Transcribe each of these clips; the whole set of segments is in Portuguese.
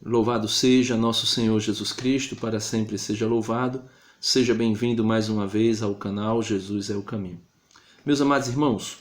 Louvado seja nosso Senhor Jesus Cristo, para sempre seja louvado. Seja bem-vindo mais uma vez ao canal Jesus é o Caminho. Meus amados irmãos,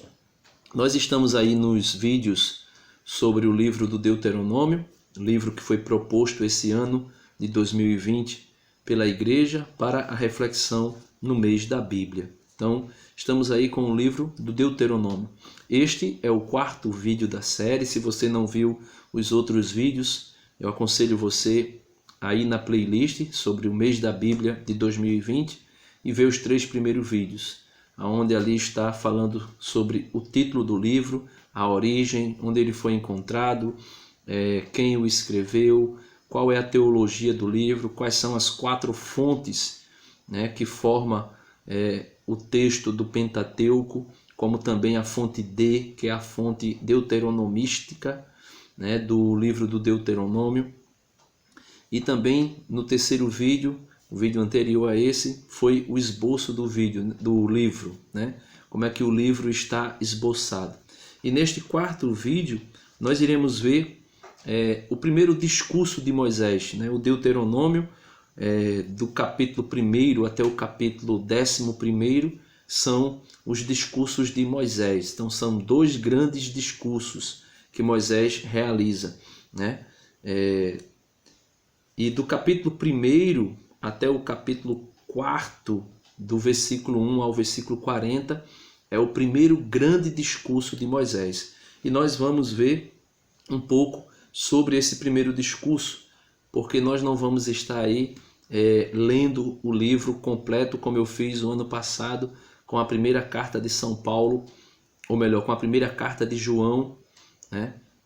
nós estamos aí nos vídeos sobre o livro do Deuteronômio, livro que foi proposto esse ano de 2020 pela igreja para a reflexão no mês da Bíblia. Então, estamos aí com o livro do Deuteronômio. Este é o quarto vídeo da série. Se você não viu os outros vídeos, eu aconselho você a ir na playlist sobre o mês da Bíblia de 2020 e ver os 3 primeiros vídeos, onde ali está falando sobre o título do livro, a origem, onde ele foi encontrado, quem o escreveu, qual é a teologia do livro, quais são as 4 fontes, que formam o texto do Pentateuco, como também a fonte D, que é a fonte deuteronomística, do livro do Deuteronômio. E também no terceiro vídeo, o vídeo anterior a esse, foi o esboço do livro, como é que o livro está esboçado. E neste quarto vídeo nós iremos ver o primeiro discurso de Moisés, o Deuteronômio, do capítulo 1 até o capítulo 11, são os discursos de Moisés. Então são 2 grandes discursos que Moisés realiza, E do capítulo 1 até o capítulo 4, do versículo 1 ao versículo 40, é o primeiro grande discurso de Moisés. E nós vamos ver um pouco sobre esse primeiro discurso, porque nós não vamos estar aí lendo o livro completo, como eu fiz o ano passado com a primeira carta de São Paulo, ou melhor, com a primeira carta de João.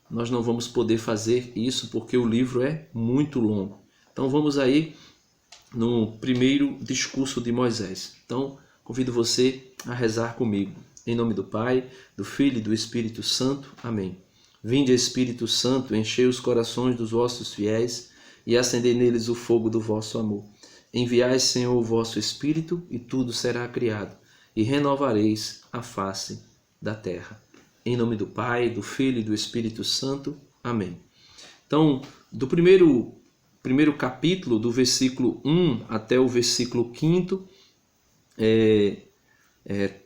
Nós não vamos poder fazer isso porque o livro é muito longo. Então vamos aí no primeiro discurso de Moisés. Então convido você a rezar comigo. Em nome do Pai, do Filho e do Espírito Santo. Amém. Vinde, Espírito Santo, enchei os corações dos vossos fiéis e acendei neles o fogo do vosso amor. Enviai, Senhor, o vosso Espírito e tudo será criado e renovareis a face da terra. Em nome do Pai, do Filho e do Espírito Santo. Amém. Então, do primeiro capítulo, do versículo 1 até o versículo 5,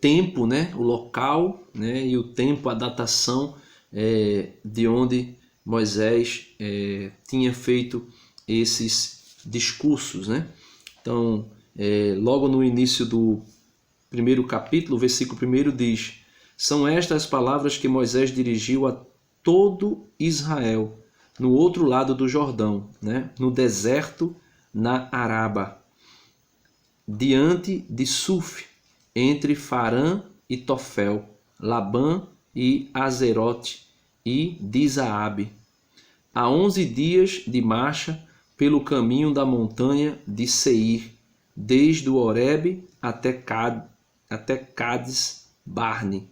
tempo, o local, e o tempo, a datação de onde Moisés tinha feito esses discursos. Então, logo no início do primeiro capítulo, o versículo 1 diz: são estas as palavras que Moisés dirigiu a todo Israel, no outro lado do Jordão, no deserto, na Araba, diante de Suf, entre Farã e Tofel, Labã e Azerote e Dizaabe, a 11 dias de marcha pelo caminho da montanha de Seir, desde o Horebe até Cades Barne.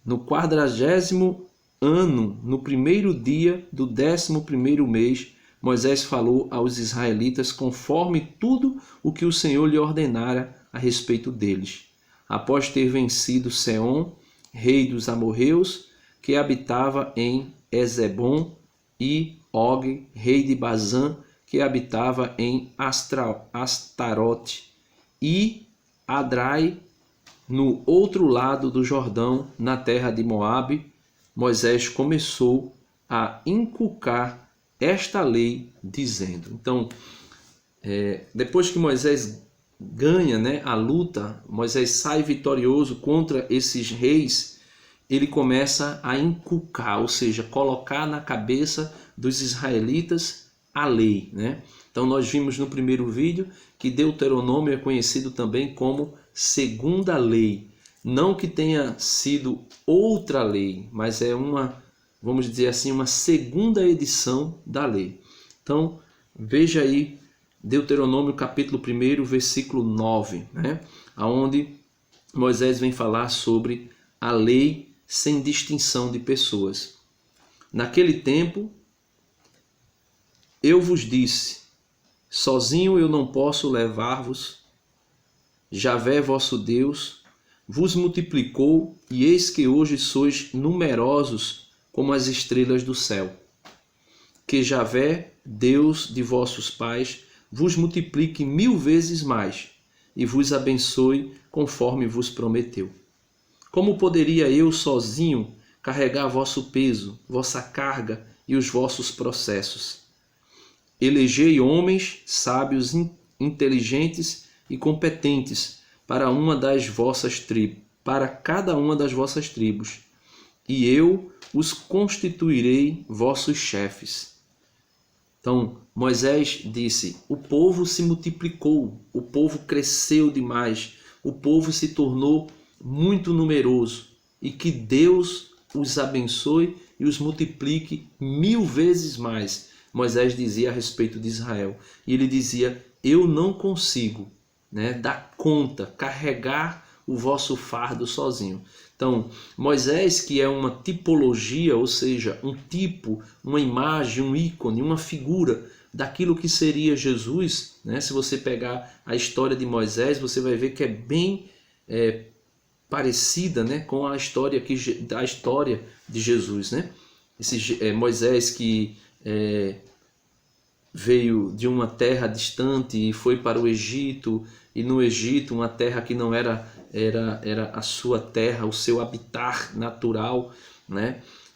No 40º ano, no primeiro dia do 11º mês, Moisés falou aos israelitas conforme tudo o que o Senhor lhe ordenara a respeito deles. Após ter vencido Seom, rei dos amorreus, que habitava em Ezebom, e Og, rei de Bazã, que habitava em Astarote, e Adrai, no outro lado do Jordão, na terra de Moabe, Moisés começou a inculcar esta lei, dizendo. Então, depois que Moisés ganha a luta, Moisés sai vitorioso contra esses reis, ele começa a inculcar, ou seja, colocar na cabeça dos israelitas a lei. Então nós vimos no primeiro vídeo que Deuteronômio é conhecido também como segunda lei. Não que tenha sido outra lei, mas é vamos dizer assim, uma segunda edição da lei. Então veja aí Deuteronômio capítulo 1, versículo 9, onde Moisés vem falar sobre a lei sem distinção de pessoas. Naquele tempo, eu vos disse: sozinho eu não posso levar-vos. Javé, vosso Deus, vos multiplicou, e eis que hoje sois numerosos como as estrelas do céu. que Javé, Deus de vossos pais, vos multiplique 1000 vezes mais e vos abençoe conforme vos prometeu. Como poderia eu sozinho carregar vosso peso, vossa carga e os vossos processos? Elegei homens sábios, inteligentes e competentes para cada uma das vossas tribos, e eu os constituirei vossos chefes. Então, Moisés disse: o povo se multiplicou, o povo cresceu demais, o povo se tornou muito numeroso, e que Deus os abençoe e os multiplique 1000 vezes mais. Moisés dizia a respeito de Israel, e ele dizia: eu não consigo, dar conta, carregar o vosso fardo sozinho. Então, Moisés, que é uma tipologia, ou seja, um tipo, uma imagem, um ícone, uma figura daquilo que seria Jesus, Se você pegar a história de Moisés, você vai ver que é bem parecida, com a história de Jesus, Moisés que veio de uma terra distante e foi para o Egito, e no Egito, uma terra que não era a sua terra, o seu habitat natural,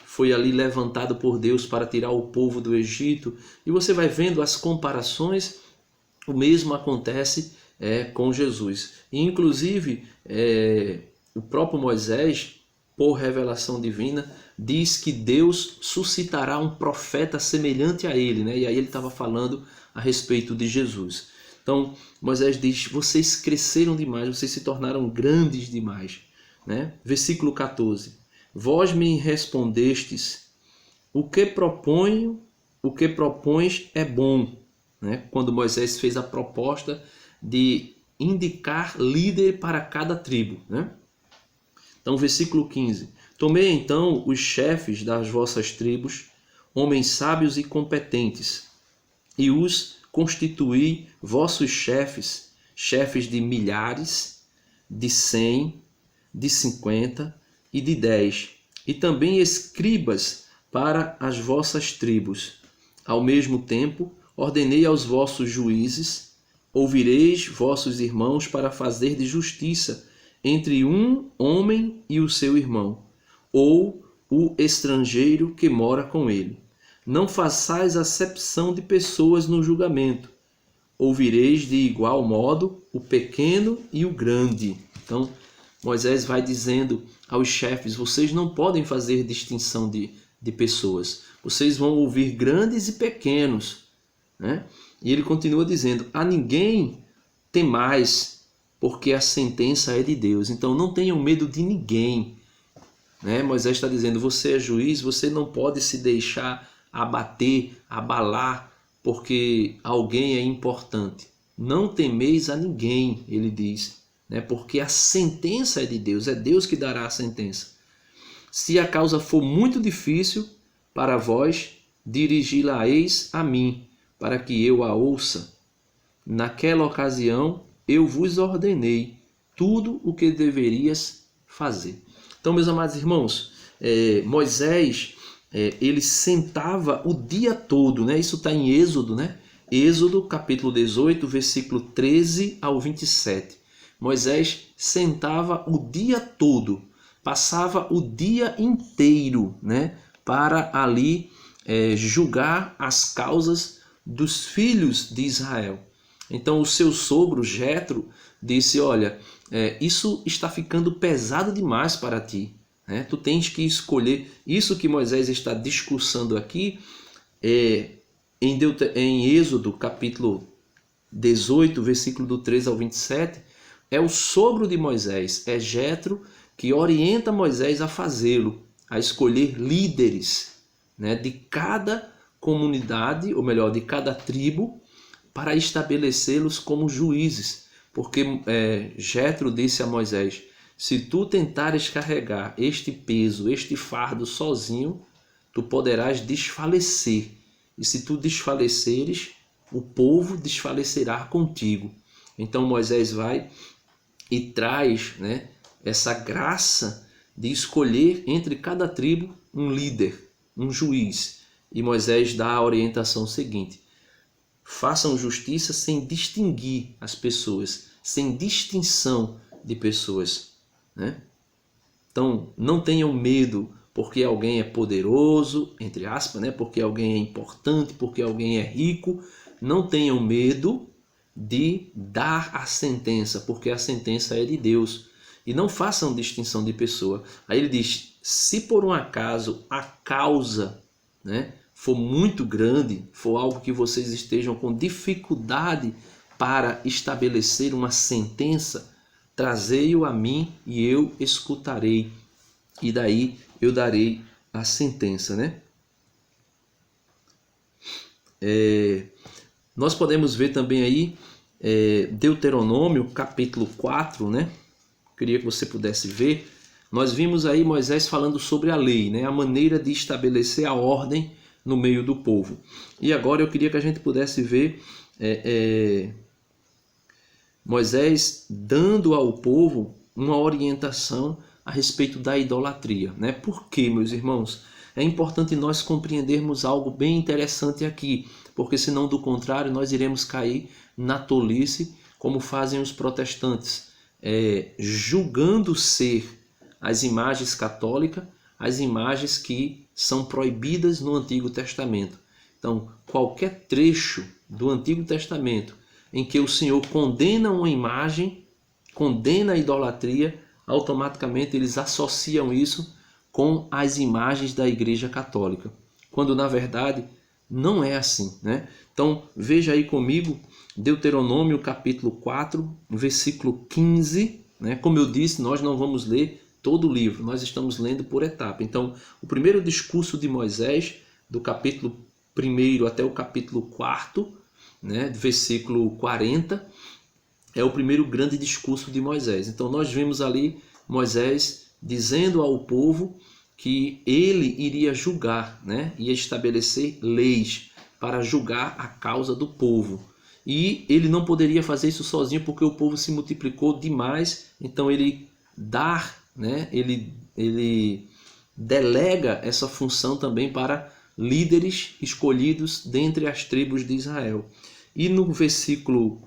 foi ali levantado por Deus para tirar o povo do Egito. E você vai vendo as comparações, o mesmo acontece com Jesus. E, inclusive, o próprio Moisés, por revelação divina, diz que Deus suscitará um profeta semelhante a ele, E aí ele estava falando a respeito de Jesus. Então, Moisés diz: vocês cresceram demais, vocês se tornaram grandes demais. Versículo 14. Vós me respondestes: o que propões é bom. Quando Moisés fez a proposta de indicar líder para cada tribo. Então, versículo 15. Tomei então os chefes das vossas tribos, homens sábios e competentes, e os constituí vossos chefes, chefes de milhares, de 100, de 50 e de 10, e também escribas para as vossas tribos. Ao mesmo tempo, ordenei aos vossos juízes: ouvireis vossos irmãos para fazer de justiça entre um homem e o seu irmão, ou o estrangeiro que mora com ele. Não façais acepção de pessoas no julgamento. Ouvireis de igual modo o pequeno e o grande. Então, Moisés vai dizendo aos chefes: vocês não podem fazer distinção de pessoas. Vocês vão ouvir grandes e pequenos. E ele continua dizendo: a ninguém temais, porque a sentença é de Deus. Então não tenham medo de ninguém. Moisés está dizendo: você é juiz, você não pode se deixar abater, abalar, porque alguém é importante. Não temeis a ninguém, ele diz, porque a sentença é de Deus, é Deus que dará a sentença. Se a causa for muito difícil para vós, dirigi-la-eis a mim, para que eu a ouça. Naquela ocasião eu vos ordenei tudo o que deverias fazer. Então, meus amados irmãos, Moisés, ele sentava o dia todo, Isso está em Êxodo, Êxodo capítulo 18, versículo 13 ao 27. Moisés sentava o dia todo, passava o dia inteiro, para ali julgar as causas dos filhos de Israel. Então o seu sogro Jetro disse: olha, isso está ficando pesado demais para ti. Tu tens que escolher. Isso que Moisés está discursando aqui em Êxodo capítulo 18, versículo do 13 ao 27, é o sogro de Moisés, é Jetro, que orienta Moisés a fazê-lo, a escolher líderes, de cada comunidade, ou melhor, de cada tribo, para estabelecê-los como juízes. Porque Jetro disse a Moisés: se tu tentares carregar este peso, este fardo sozinho, tu poderás desfalecer. E se tu desfaleceres, o povo desfalecerá contigo. Então Moisés vai e traz essa graça de escolher entre cada tribo um líder, um juiz. e Moisés dá a orientação seguinte: façam justiça sem distinguir as pessoas, sem distinção de pessoas, né? Então, não tenham medo porque alguém é poderoso, entre aspas, né? Porque alguém é importante, porque alguém é rico. Não tenham medo de dar a sentença, porque a sentença é de Deus. E não façam distinção de pessoa. Aí ele diz: se por um acaso a causa, né, for muito grande, for algo que vocês estejam com dificuldade para estabelecer uma sentença, trazei-o a mim e eu escutarei, e daí eu darei a sentença, né? Nós podemos ver também aí Deuteronômio capítulo 4, né? Queria que você pudesse ver. Nós vimos aí Moisés falando sobre a lei, né? A maneira de estabelecer a ordem no meio do povo. E agora eu queria que a gente pudesse ver Moisés dando ao povo uma orientação a respeito da idolatria, né? Por quê, meus irmãos? É importante nós compreendermos algo bem interessante aqui, porque senão, do contrário, nós iremos cair na tolice, como fazem os protestantes, julgando ser as imagens católicas, as imagens que são proibidas no Antigo Testamento. Então, qualquer trecho do Antigo Testamento em que o Senhor condena uma imagem, condena a idolatria, automaticamente eles associam isso com as imagens da Igreja Católica, quando na verdade não é assim, né? Então veja aí comigo Deuteronômio capítulo 4, versículo 15, né? Como eu disse, nós não vamos ler todo o livro, nós estamos lendo por etapa. Então, o primeiro discurso de Moisés, do capítulo 1 até o capítulo 4, né, versículo 40, é o primeiro grande discurso de Moisés. Então nós vimos ali Moisés dizendo ao povo que ele iria julgar, né, ia estabelecer leis para julgar a causa do povo. E ele não poderia fazer isso sozinho porque o povo se multiplicou demais. Então ele ele delega essa função também para líderes escolhidos dentre as tribos de Israel. E no versículo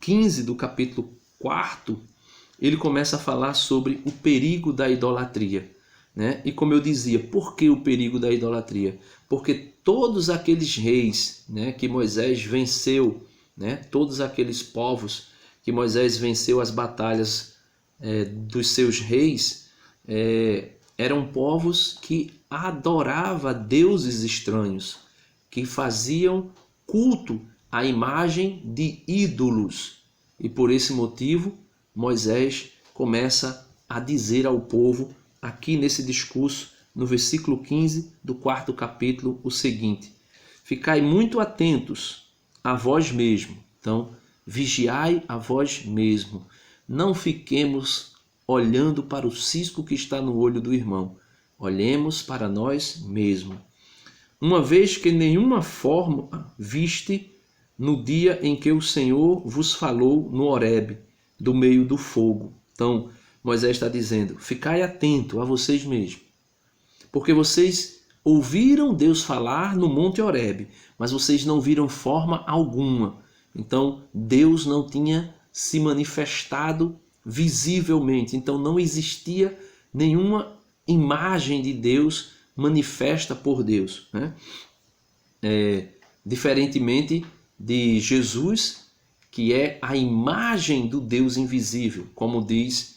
15 do capítulo 4, ele começa a falar sobre o perigo da idolatria, né? E como eu dizia, por que o perigo da idolatria? Porque todos aqueles reis, né, que Moisés venceu, né, todos aqueles povos que Moisés venceu as batalhas dos seus reis, eram povos que adoravam deuses estranhos, que faziam culto à imagem de ídolos. E por esse motivo, Moisés começa a dizer ao povo, aqui nesse discurso, no versículo 15 do 4º capítulo, o seguinte: ficai muito atentos a vós mesmo. Então, vigiai a vós mesmo. Não fiquemos olhando para o cisco que está no olho do irmão. Olhemos para nós mesmos. Uma vez que nenhuma forma viste no dia em que o Senhor vos falou no Horebe, do meio do fogo. Então, Moisés está dizendo, ficai atento a vocês mesmos. Porque vocês ouviram Deus falar no Monte Horebe, mas vocês não viram forma alguma. Então, Deus não tinha se manifestado visivelmente. Então, não existia nenhuma imagem de Deus manifesta por Deus, né? Diferentemente de Jesus, que é a imagem do Deus invisível, como diz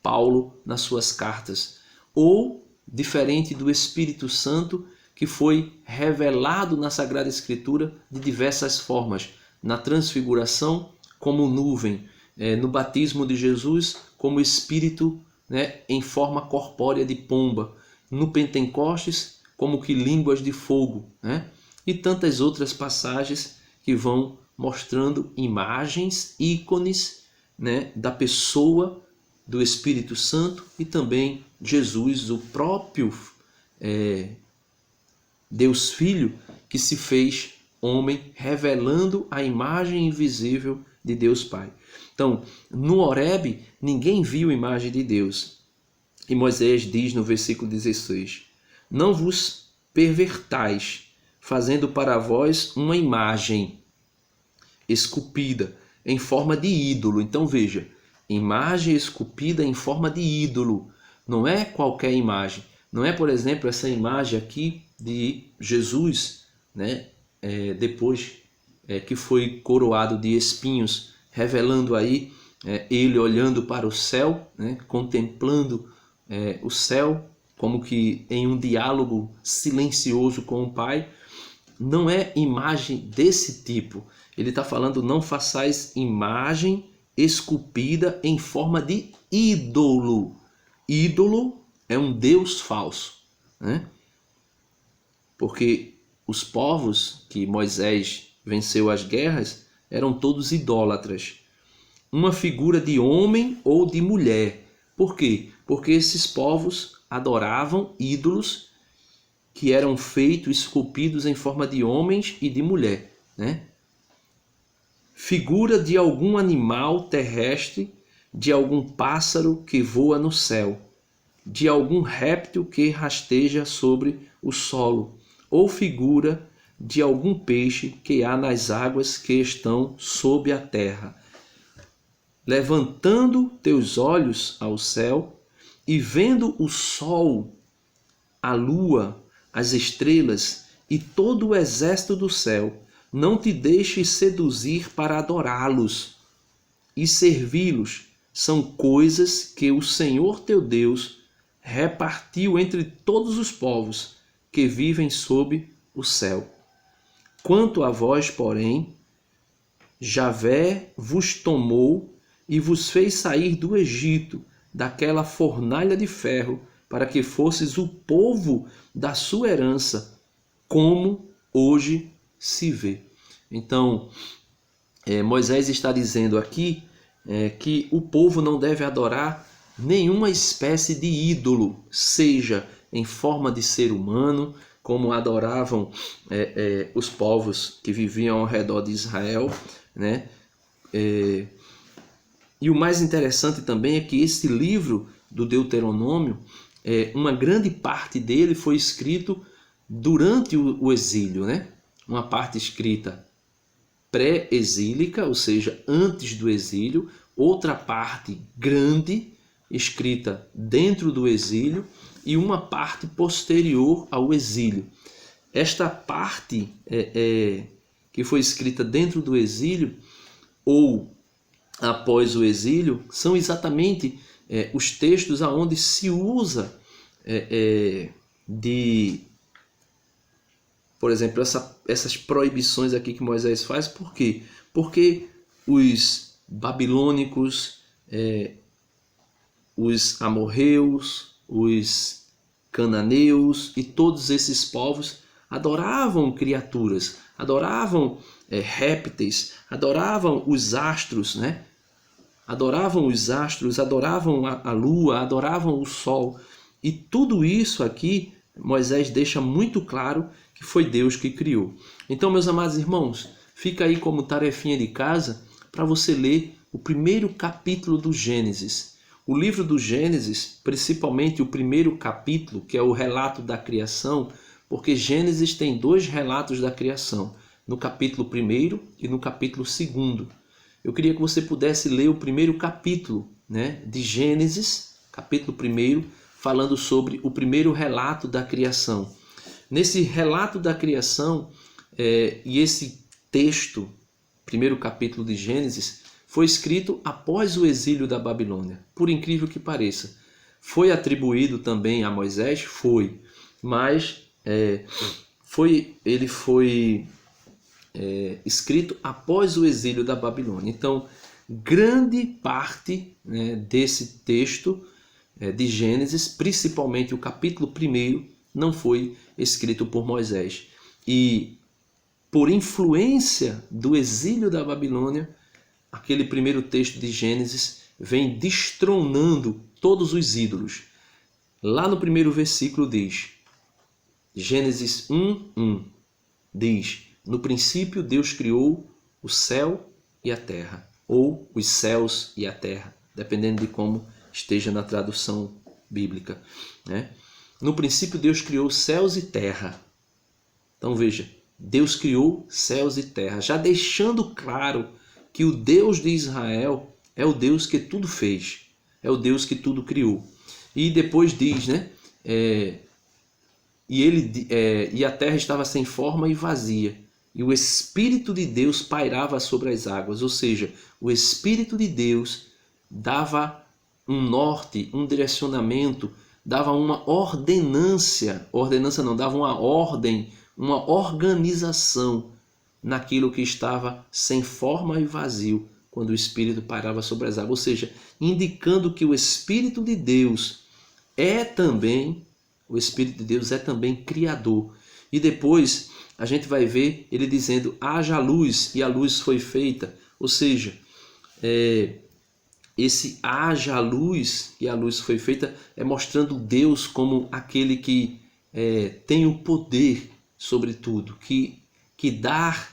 Paulo nas suas cartas, ou diferente do Espírito Santo, que foi revelado na Sagrada Escritura de diversas formas, na transfiguração como nuvem, no batismo de Jesus como Espírito, né, em forma corpórea de pomba, no Pentecostes como que línguas de fogo, né? E tantas outras passagens que vão mostrando imagens, ícones, né, da pessoa do Espírito Santo e também Jesus, o próprio Deus Filho, que se fez homem, revelando a imagem invisível de Deus Pai. Então, no Horebe, ninguém viu a imagem de Deus. E Moisés diz no versículo 16, não vos pervertais, fazendo para vós uma imagem esculpida em forma de ídolo. Então veja, imagem esculpida em forma de ídolo. Não é qualquer imagem. Não é, por exemplo, essa imagem aqui de Jesus, né? Depois que foi coroado de espinhos, revelando aí ele olhando para o céu, né? Contemplando o céu, como que em um diálogo silencioso com o Pai. Não é imagem desse tipo. Ele está falando, não façais imagem esculpida em forma de ídolo. Ídolo é um deus falso, né? Porque os povos que Moisés venceu as guerras eram todos idólatras. Uma figura de homem ou de mulher. Por quê? Porque esses povos adoravam ídolos que eram feitos, esculpidos em forma de homens e de mulher, né? Figura de algum animal terrestre, de algum pássaro que voa no céu, de algum réptil que rasteja sobre o solo, ou figura de algum peixe que há nas águas que estão sob a terra. Levantando teus olhos ao céu e vendo o sol, a lua, as estrelas e todo o exército do céu, não te deixes seduzir para adorá-los e servi-los. São coisas que o Senhor teu Deus repartiu entre todos os povos que vivem sob o céu. Quanto a vós, porém, Javé vos tomou e vos fez sair do Egito, daquela fornalha de ferro, para que fosses o povo da sua herança, como hoje se vê. Então, Moisés está dizendo aqui que o povo não deve adorar nenhuma espécie de ídolo, seja em forma de ser humano, como adoravam os povos que viviam ao redor de Israel, né? E o mais interessante também é que esse livro do Deuteronômio, uma grande parte dele foi escrito durante o exílio, né? Uma parte escrita pré-exílica, ou seja, antes do exílio, outra parte grande escrita dentro do exílio e uma parte posterior ao exílio. Esta parte que foi escrita dentro do exílio ou após o exílio são exatamente os textos aonde se usa por exemplo, essas proibições aqui que Moisés faz. Por quê? Porque os babilônicos, os amorreus, os cananeus e todos esses povos adoravam criaturas, adoravam répteis, adoravam os astros, né? Adoravam os astros, adoravam a lua, adoravam o sol. E tudo isso aqui, Moisés deixa muito claro que foi Deus que criou. Então, meus amados irmãos, fica aí como tarefinha de casa para você ler o primeiro capítulo do Gênesis. O livro do Gênesis, principalmente o primeiro capítulo, que é o relato da criação, porque Gênesis tem dois relatos da criação, no capítulo 1 e no capítulo 2. Eu queria que você pudesse ler o primeiro capítulo, né, de Gênesis, capítulo 1, falando sobre o primeiro relato da criação. Nesse relato da criação, e esse texto, primeiro capítulo de Gênesis, foi escrito após o exílio da Babilônia. Por incrível que pareça. Foi atribuído também a Moisés? Foi. Mas ele foi escrito após o exílio da Babilônia. Então, grande parte, né, desse texto de Gênesis, principalmente o capítulo 1, não foi escrito por Moisés. E por influência do exílio da Babilônia, aquele primeiro texto de Gênesis vem destronando todos os ídolos. Lá no primeiro versículo diz, Gênesis 1:1, diz: no princípio Deus criou o céu e a terra, ou os céus e a terra, dependendo de como esteja na tradução bíblica, né? No princípio Deus criou céus e terra. Então veja, Deus criou céus e terra, já deixando claro que o Deus de Israel é o Deus que tudo fez, é o Deus que tudo criou. E depois diz, né? E a terra estava sem forma e vazia, e o Espírito de Deus pairava sobre as águas. Ou seja, o Espírito de Deus dava um norte, um direcionamento, dava uma dava uma ordem, uma organização naquilo que estava sem forma e vazio, quando o Espírito pairava sobre as águas. Ou seja, indicando que o Espírito de Deus é também criador. E depois a gente vai ver ele dizendo: haja luz, e a luz foi feita. Ou seja, esse haja luz e a luz foi feita é mostrando Deus como aquele que tem o poder sobre tudo, que dá,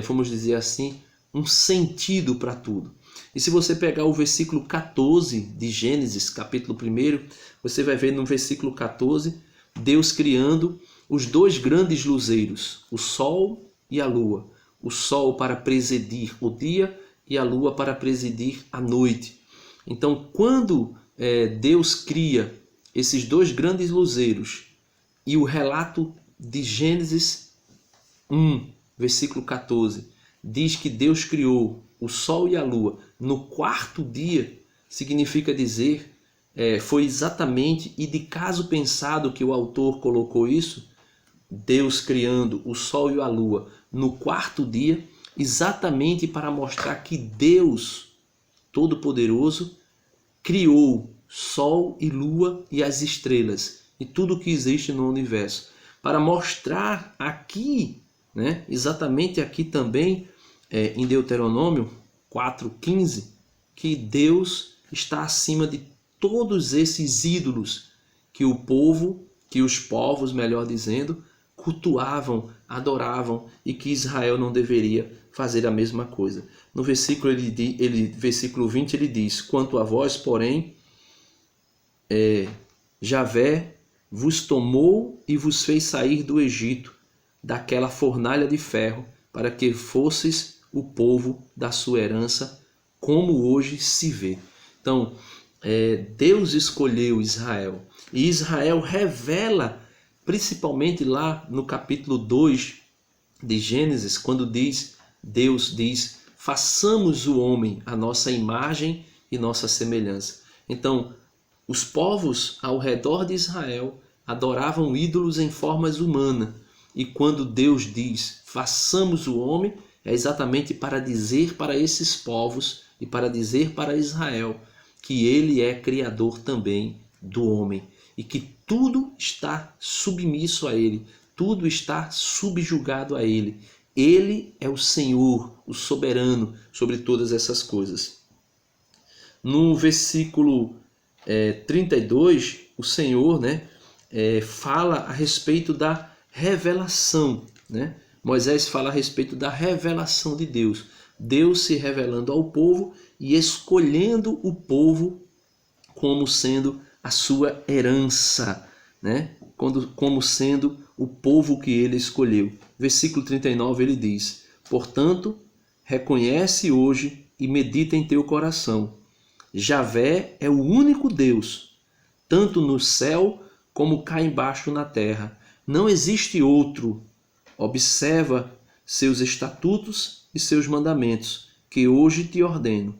vamos dizer assim, um sentido para tudo. E se você pegar o versículo 14 de Gênesis, capítulo 1, você vai ver no versículo 14, Deus criando os dois grandes luzeiros, o sol e a lua. O sol para presidir o dia e a lua para presidir a noite. Então, quando Deus cria esses dois grandes luzeiros, e o relato de Gênesis 1, versículo 14, diz que Deus criou o sol e a lua no quarto dia, significa dizer, foi exatamente e de caso pensado que o autor colocou isso, Deus criando o sol e a lua no quarto dia, exatamente para mostrar que Deus Todo-Poderoso criou sol e lua e as estrelas e tudo que existe no universo, para mostrar aqui, né, exatamente aqui também, em Deuteronômio 4,15, que Deus está acima de todos esses ídolos que os povos, melhor dizendo, cultuavam, adoravam, e que Israel não deveria fazer a mesma coisa. No versículo, versículo 20 ele diz: quanto a vós, porém, Javé vos tomou e vos fez sair do Egito, daquela fornalha de ferro, para que fosseis o povo da sua herança, como hoje se vê. Então, Deus escolheu Israel, e Israel revela, principalmente lá no capítulo 2 de Gênesis, quando Deus diz: façamos o homem à nossa imagem e nossa semelhança. Então, os povos ao redor de Israel adoravam ídolos em formas humanas. E quando Deus diz, façamos o homem, é exatamente para dizer para esses povos e para dizer para Israel que ele é criador também do homem. E que tudo está submisso a ele, tudo está subjugado a ele. Ele é o Senhor, o soberano sobre todas essas coisas. No versículo 32, o Senhor, fala a respeito da revelação. Moisés fala a respeito da revelação de Deus. Deus se revelando ao povo e escolhendo o povo como sendo a sua herança, como sendo o povo que ele escolheu. Versículo 39 ele diz: portanto, reconhece hoje e medita em teu coração. Javé é o único Deus, tanto no céu como cá embaixo na terra. Não existe outro. Observa seus estatutos e seus mandamentos, que hoje te ordeno,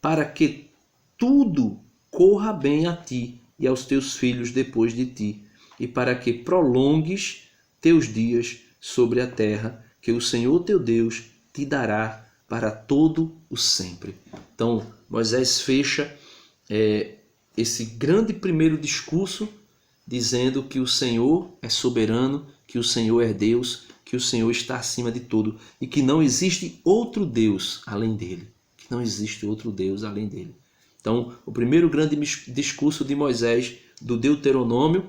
para que tudo corra bem a ti e aos teus filhos depois de ti, e para que prolongues teus dias sobre a terra, que o Senhor teu Deus te dará para todo o sempre. Então, Moisés fecha esse grande primeiro discurso dizendo que o Senhor é soberano, que o Senhor é Deus, que o Senhor está acima de tudo e que não existe outro Deus além dele. Que não existe outro Deus além dele. Então, o primeiro grande discurso de Moisés do Deuteronômio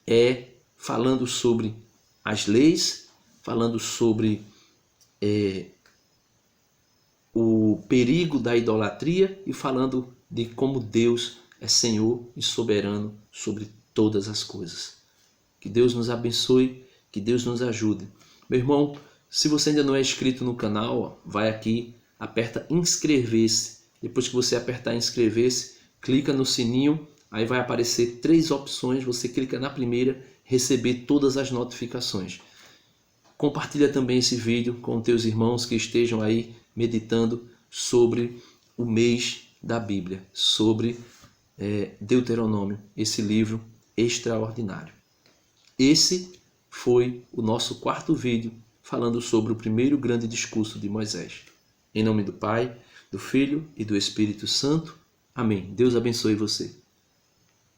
é falando sobre as leis, falando sobre o perigo da idolatria e falando de como Deus é Senhor e soberano sobre todas as coisas. Que Deus nos abençoe, que Deus nos ajude Meu irmão, se você ainda não é inscrito no canal, ó, vai aqui, aperta inscrever-se. Depois que você apertar inscrever-se, clica no sininho, aí vai aparecer 3 opções, você clica na primeira, receber todas as notificações. Compartilha também esse vídeo com teus irmãos que estejam aí meditando sobre o mês da Bíblia, sobre Deuteronômio, esse livro extraordinário. Esse foi o nosso 4º vídeo falando sobre o primeiro grande discurso de Moisés. Em nome do Pai, do Filho e do Espírito Santo. Amém. Deus abençoe você.